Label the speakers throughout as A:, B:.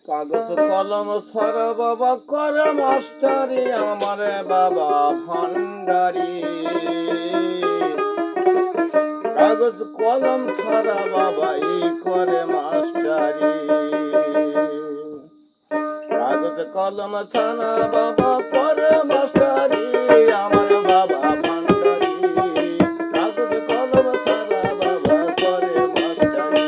A: কাগজ কলম ছাড়া বাবা করে মাস্টারি আমার বাবা ভান্ডারি। কাগজ কলম ছাড়া বাবা এই করে মাস্টারি। কাগজ কলম ছাড়া বাবা করে মাস্টারি আমার বাবা ভান্ডারি। কাগজ কলম ছাড়া বাবা করে মাস্টারি।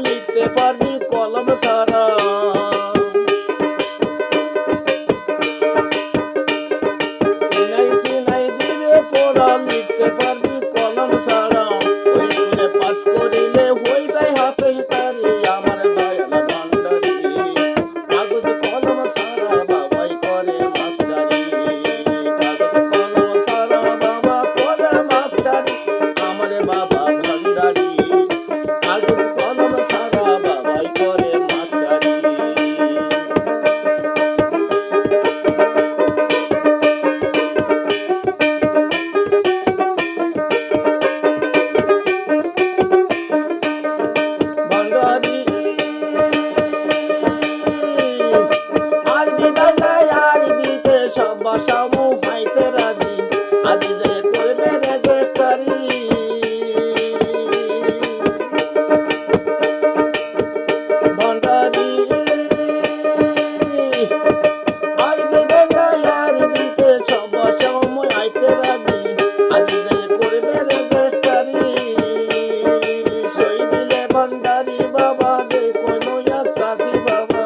A: লিখতে পারবি কলম ছাড়া। চিনাই দিবে পড়া লিখতে পারবি কলম ছাড়া। ওই স্কুলে পাস করিলে হইবে হাফেজ তারি আমার দয়াল ভান্ডারি। কাগজ কলম ছাড়া বাবাই করে মাস্টারি। কাগজ কলম ছাড়া বাবা করে মাস্টারি আমার বাবা ভান্ডারি। কাগজ কলম ছাড়া বাবাই করে মাস্টারি। ভান্ডারি আরবি বাংলায় আরবিতে সব ভাষা মুহাইতে রাজি। আজি যে করবে রেজিস্ট্রারি। ভান্ডারি আরবি বাংলায় আরবিতে সব ভাষা মুহাইতে রাজি। আজি যে করবে রেজিস্ট্রারি। সই দিলে ভান্ডারি বাবা যে কোনো এক চাকরি বাবা।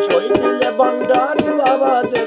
A: সই দিলে ভান্ডারি বাবা যে